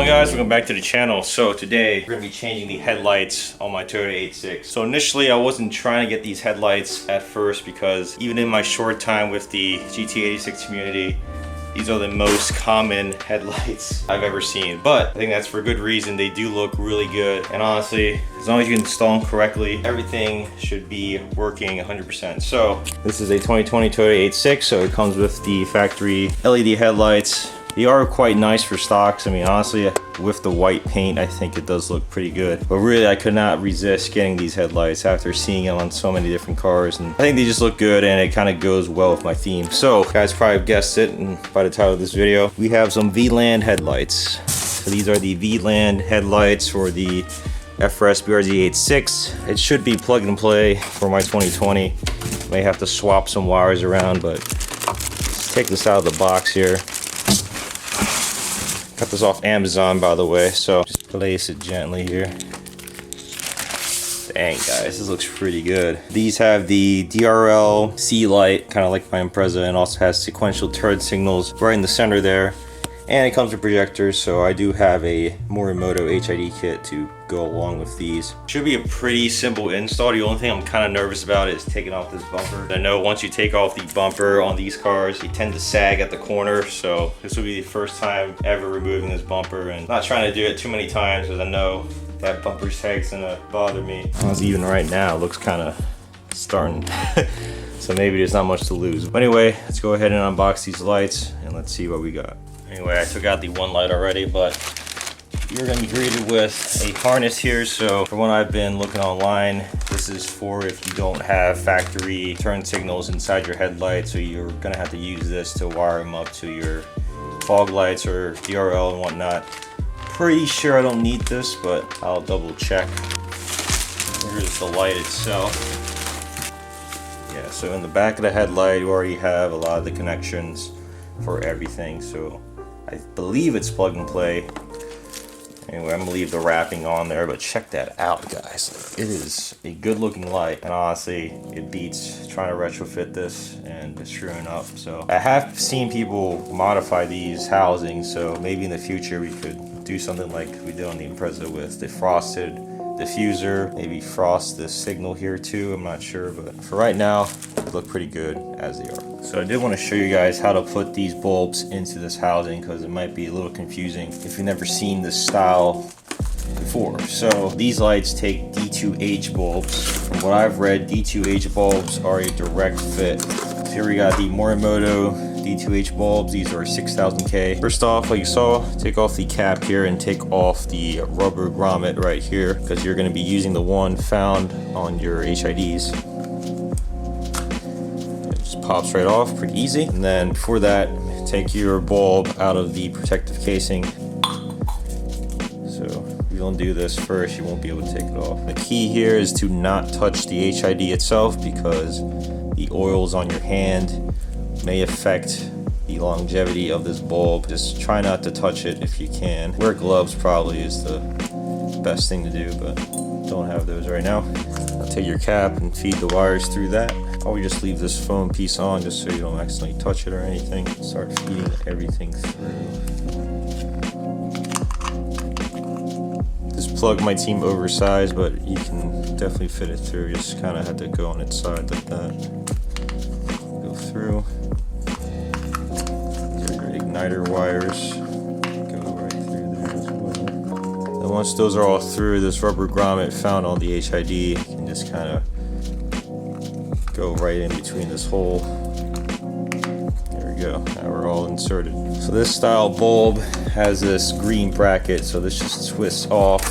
going, guys? Welcome back to the channel. So today we're going to be changing the headlights on my Toyota 86. So initially I wasn't trying to get these headlights at first because even in my short time with the GT86 community, these are the most common headlights I've ever seen. But I think that's for good reason. They do look really good. And honestly, as long as you install them correctly, everything should be working 100%. So this is a 2020 Toyota 86. So it comes with the factory LED headlights. They are quite nice for stocks. I mean, honestly, with the white paint, I think it does look pretty good. But really, I could not resist getting these headlights after seeing them on so many different cars. And I think they just look good and it kind of goes well with my theme. So, guys probably guessed it and by the title of this video, we have some VLAND headlights. So these are the VLAND headlights for the FRS BRZ86. It should be plug and play for my 2020. May have to swap some wires around, but let's take this out of the box here. Got this off Amazon, by the way, so just place it gently here. Dang, guys, this looks pretty good. These have the DRL C light, kind of like my Impreza, and also has sequential turn signals right in the center there. And it comes with projectors, so I do have a Morimoto HID kit to go along with these. Should be a pretty simple install. The only thing I'm kind of nervous about is taking off this bumper. I know once you take off the bumper on these cars, they tend to sag at the corner, so this will be the first time ever removing this bumper, and not trying to do it too many times because I know that bumper sag's gonna bother me. Even right now, it looks kind of starting. So maybe there's not much to lose. But anyway, let's go ahead and unbox these lights and let's see what we got. Anyway, I took out the one light already, but you're gonna be greeted with a harness here. So from what I've been looking online, this is for if you don't have factory turn signals inside your headlight. So you're gonna have to use this to wire them up to your fog lights or DRL and whatnot. Pretty sure I don't need this, but I'll double check. Here's the light itself. Yeah, so in the back of the headlight, you already have a lot of the connections for everything. So I believe it's plug and play. Anyway, I'm gonna leave the wrapping on there, but check that out, guys. It is a good looking light, and honestly, it beats trying to retrofit this and screwing up. So I have seen people modify these housings, so maybe in the future we could do something like we did on the Impreza with the frosted diffuser, maybe frost the signal here too, I'm not sure, but for right now they look pretty good as they are. So I did want to show you guys how to put these bulbs into this housing because it might be a little confusing if you've never seen this style before. So these lights take D2H bulbs. From what I've read, D2H bulbs are a direct fit. So here we got the Morimoto D2H bulbs. These are 6000K. First off, like you saw, take off the cap here and take off the rubber grommet right here because you're going to be using the one found on your HIDs. It just pops right off, pretty easy. And then before that, take your bulb out of the protective casing. So if you don't do this first, you won't be able to take it off. The key here is to not touch the HID itself because the oils on your hand may affect the longevity of this bulb. Just try not to touch it if you can. Wear gloves probably is the best thing to do, but don't have those right now. Now take your cap and feed the wires through that. Or just leave this foam piece on just so you don't accidentally touch it or anything. Start feeding everything through. This plug might seem oversized, but you can definitely fit it through. Just kind of have to go on its side like that. Go through. Igniter wires go right through there as well. And once those are all through, this rubber grommet found on the HID, you can just kind of go right in between this hole. There we go. Now we're all inserted. So this style bulb has this green bracket, so this just twists off.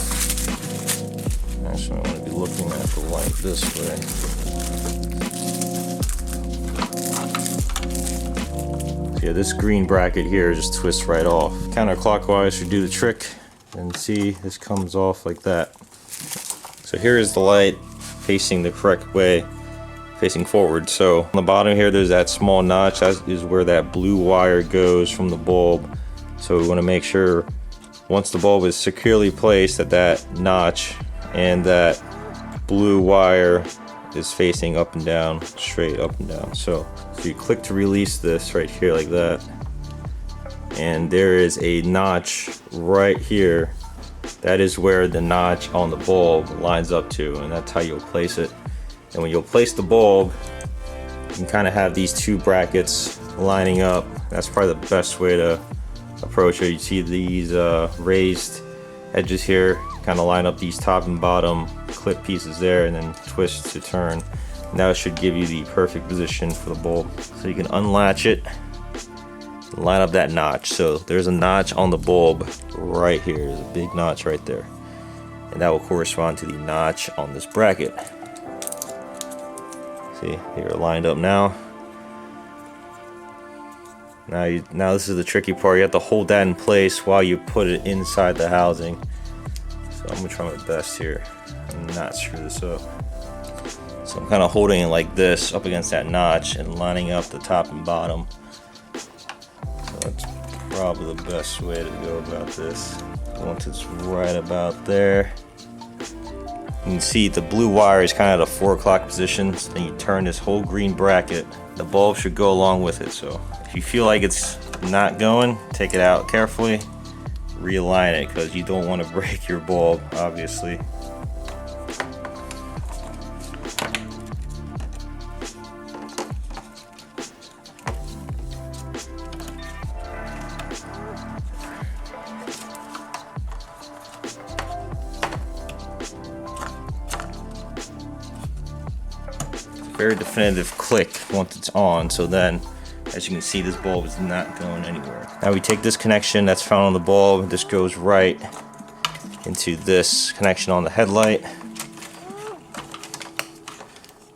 Actually, I want to be looking at the light this way. Yeah, this green bracket here just twists right off. Counterclockwise should do the trick. And see, this comes off like that. So here is the light facing the correct way, facing forward. So on the bottom here, there's that small notch. That is where that blue wire goes from the bulb. So we want to make sure once the bulb is securely placed that notch and that blue wire is facing up and down, straight up and down. So you click to release this right here like that. and there is a notch right here. That is where the notch on the bulb lines up to, and that's how you'll place it. And when you'll place the bulb, you can kind of have these two brackets lining up. That's probably the best way to approach it. You see these raised edges here, kind of line up these top and bottom clip pieces there, and then twist to turn. And that should give you the perfect position for the bulb. So you can unlatch it, line up that notch. So there's a notch on the bulb right here. There's a big notch right there, and that will correspond to the notch on this bracket. See, you're lined up now. Now this is the tricky part. You have to hold that in place while you put it inside the housing. So I'm gonna try my best here and not screw this up. So I'm kind of holding it like this up against that notch and lining up the top and bottom. So that's probably the best way to go about this. Once it's right about there, you can see the blue wire is kind of at a 4 o'clock position. So then you turn this whole green bracket. The bulb should go along with it. So if you feel like it's not going, take it out carefully, realign it, because you don't want to break your bulb, obviously. Very definitive click once it's on, so then as you can see, this bulb is not going anywhere. Now we take this connection that's found on the bulb, this goes right into this connection on the headlight.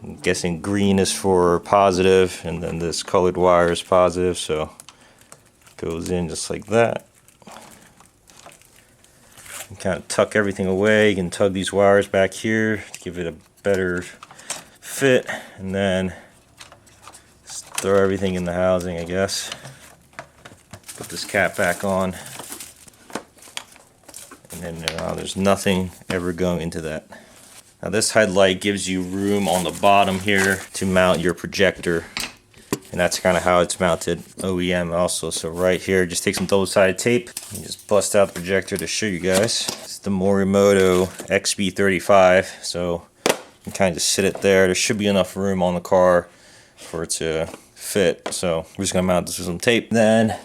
I'm guessing green is for positive, and then this colored wire is positive, so it goes in just like that. You kind of tuck everything away. You can tug these wires back here to give it a better fit, and then just throw everything in the housing, I guess. Put this cap back on, and then there's nothing ever going into that. Now this headlight gives you room on the bottom here to mount your projector, and that's kind of how it's mounted OEM also. So right here, just take some double-sided tape and just bust out the projector to show you guys. It's the Morimoto XB35, so you kind of just sit it there. There should be enough room on the car for it to fit. So we're just gonna mount this with some tape. Then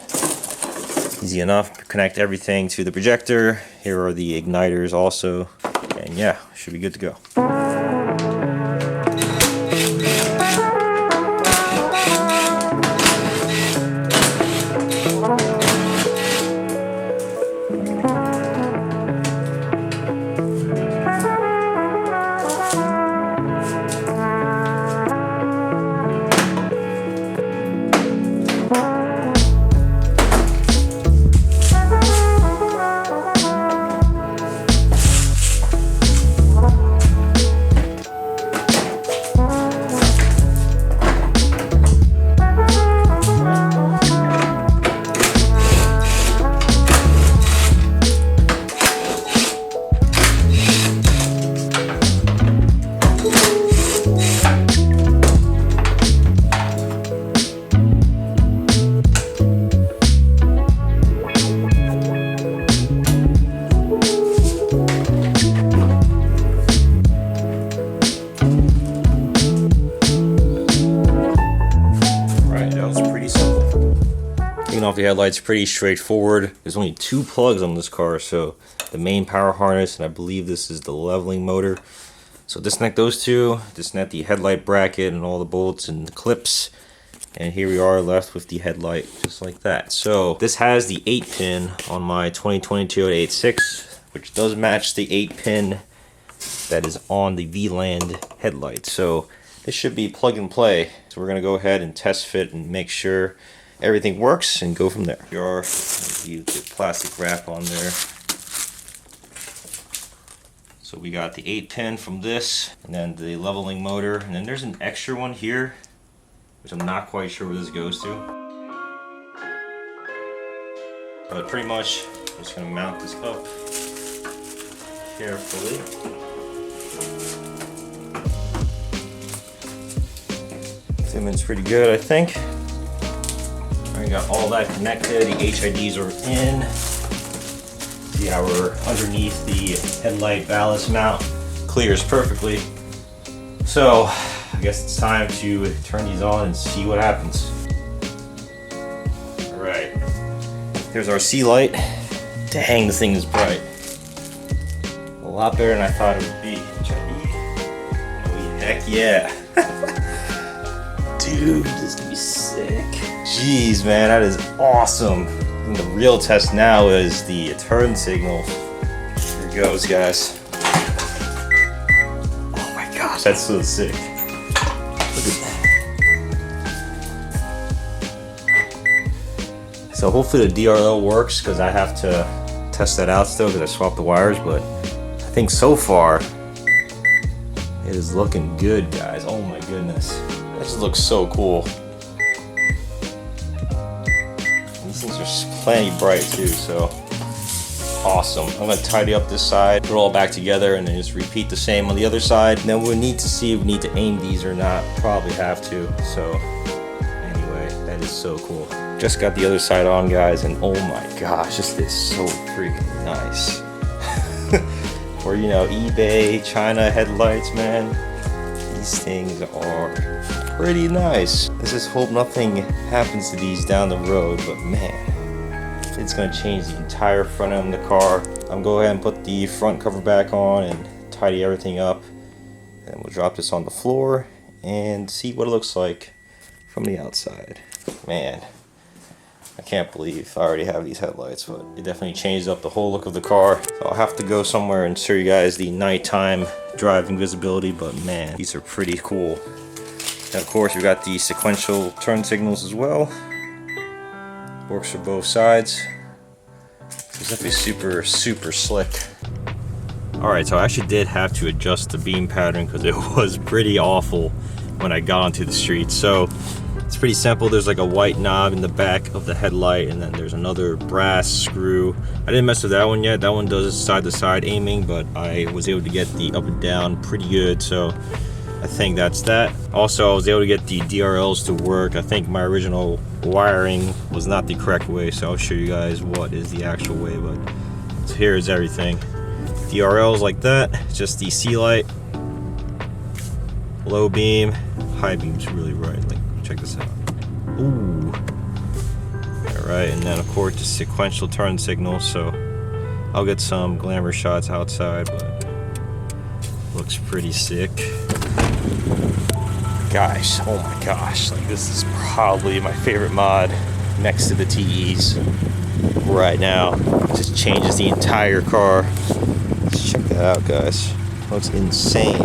easy enough, connect everything to the projector. Here are the igniters also, and yeah, should be good to go. Off the headlights, pretty straightforward. There's only 2 plugs on this car, so the main power harness, and I believe this is the leveling motor. So disconnect those two, disconnect the headlight bracket and all the bolts and the clips, and here we are left with the headlight just like that. So this has the 8-pin on my 2022 86, which does match the 8-pin that is on the VLAND headlights. So this should be plug and play. So we're gonna go ahead and test fit and make sure everything works and go from there. Here are the plastic wrap on there. So we got the 8-pin from this, and then the leveling motor, and then there's an extra one here, which I'm not quite sure where this goes to. But pretty much, I'm just gonna mount this up carefully. Fitment's pretty good, I think. We got all that connected. The HIDs are in. See how we're underneath the headlight ballast mount. Clears perfectly. So I guess it's time to turn these on and see what happens. All right. There's our sea light. Dang, this thing is bright. A lot better than I thought it would be. Oh, heck yeah. Dude, this is gonna be sick. Jeez, man, that is awesome. And the real test now is the turn signal. Here it goes, guys. Oh my gosh, that's so sick. Look at that. So hopefully the DRL works, because I have to test that out still because I swapped the wires, but I think so far it is looking good, guys. Oh my goodness. That just looks so cool. These things are plenty bright too, so awesome. I'm gonna tidy up this side, put it all back together, and then just repeat the same on the other side. And then we'll need to see if we need to aim these or not. Probably have to. So anyway, that is so cool. Just got the other side on, guys, and oh my gosh, this is so freaking nice. Or, you know, eBay, China headlights, man. These things are pretty nice. Let's just hope nothing happens to these down the road, but man, it's gonna change the entire front end of the car. I'm gonna go ahead and put the front cover back on and tidy everything up. And we'll drop this on the floor and see what it looks like from the outside. Man, I can't believe I already have these headlights, but it definitely changed up the whole look of the car. So I'll have to go somewhere and show you guys the nighttime driving visibility, but man, these are pretty cool. And of course, we got the sequential turn signals as well. Works for both sides. It's definitely super, super slick. Alright, so I actually did have to adjust the beam pattern because it was pretty awful when I got onto the street. So it's pretty simple. There's like a white knob in the back of the headlight, and then there's another brass screw. I didn't mess with that one yet. That one does side to side aiming, but I was able to get the up and down pretty good, so I think that's that. Also, I was able to get the DRLs to work. I think my original wiring was not the correct way, so I'll show you guys what is the actual way. But so here is everything. DRLs like that, just the sea light, low beam, high beam's really bright. Like, check this out. Ooh. Alright, and then of course the sequential turn signal, so I'll get some glamour shots outside, but looks pretty sick. Guys, oh my gosh, like this is probably my favorite mod next to the TEs right now. It just changes the entire car. Let's check that out, guys. Looks insane.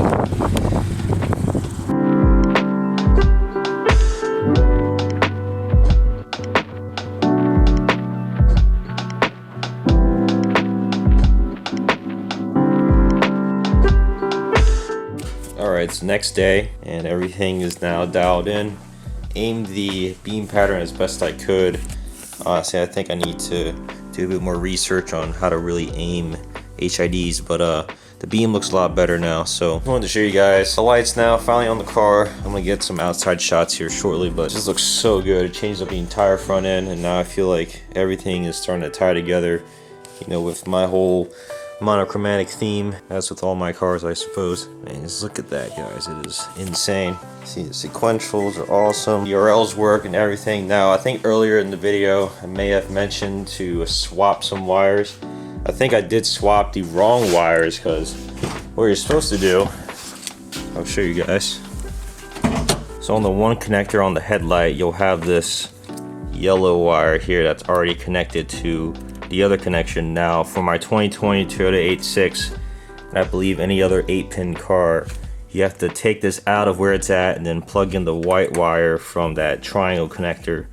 Alright, it's the next day and everything is now dialed in. Aimed the beam pattern as best I could. Honestly, I think I need to do a bit more research on how to really aim HIDs, but the beam looks a lot better now. So I wanted to show you guys the lights now finally on the car. I'm gonna get some outside shots here shortly, but it just looks so good. It changed up the entire front end, and now I feel like everything is starting to tie together, you know, with my whole monochromatic theme, as with all my cars, I suppose. Man, just look at that, guys. It is insane. See, the sequentials are awesome. The DRLs work and everything. Now, I think earlier in the video I may have mentioned to swap some wires. I think I did swap the wrong wires, because what you're supposed to do, I'll show you guys. So on the one connector on the headlight, you'll have this yellow wire here that's already connected to the other connection. Now for my 2020 Toyota 86, and I believe any other 8-pin car, you have to take this out of where it's at and then plug in the white wire from that triangle connector.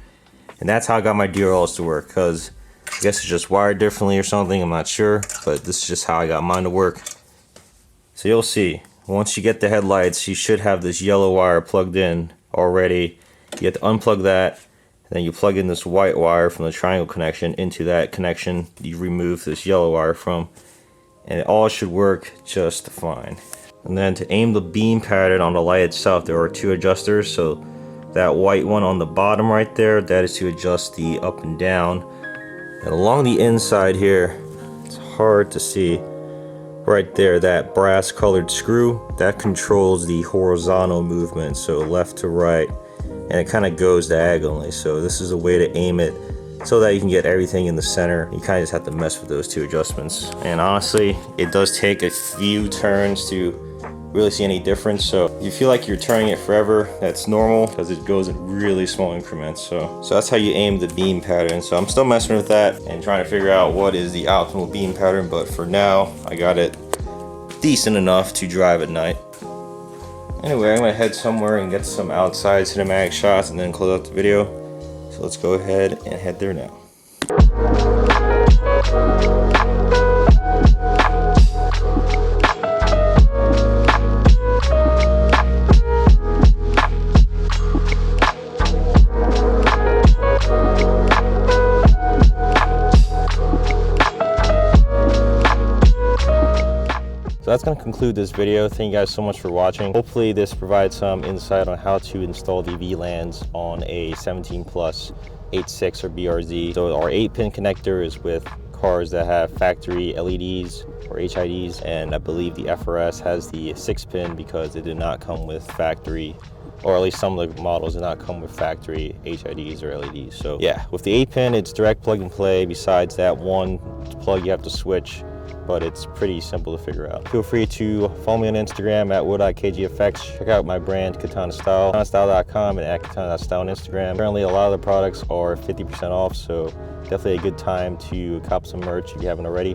And that's how I got my DRLs to work, because I guess it's just wired differently or something, I'm not sure, but this is just how I got mine to work. So you'll see, once you get the headlights, you should have this yellow wire plugged in already. You have to unplug that, and then you plug in this white wire from the triangle connection into that connection you remove this yellow wire from, and it all should work just fine. And then to aim the beam pattern on the light itself, there are two adjusters. So That white one on the bottom right there, that is to adjust the up and down. And along the inside here, it's hard to see, right there, that brass colored screw, that controls the horizontal movement, so left to right, and it kind of goes diagonally. So this is a way to aim it so that you can get everything in the center. You kind of just have to mess with those two adjustments. And honestly, it does take a few turns to really see any difference. So if you feel like you're turning it forever, that's normal because it goes in really small increments. So that's how you aim the beam pattern. So I'm still messing with that and trying to figure out what is the optimal beam pattern, but for now I got it decent enough to drive at night. Anyway, I'm gonna head somewhere and get some outside cinematic shots and then close out the video. So let's go ahead and head there now. So that's going to conclude this video. Thank you guys so much for watching. Hopefully this provides some insight on how to install the VLANs on a 17 Plus 8.6 or BRZ. So our 8-pin connector is with cars that have factory LEDs or HIDs, and I believe the FRS has the 6-pin because it did not come with factory, or at least some of the models did not come with factory HIDs or LEDs. So yeah, with the 8-pin, it's direct plug and play. Besides that one plug you have to switch, but it's pretty simple to figure out. Feel free to follow me on Instagram at wood.kgfx. Check out my brand Katana Style, katanastyle.com, and at Katana Style on Instagram. Currently a lot of the products are 50% off, so definitely a good time to cop some merch if you haven't already.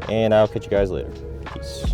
And I'll catch you guys later. Peace.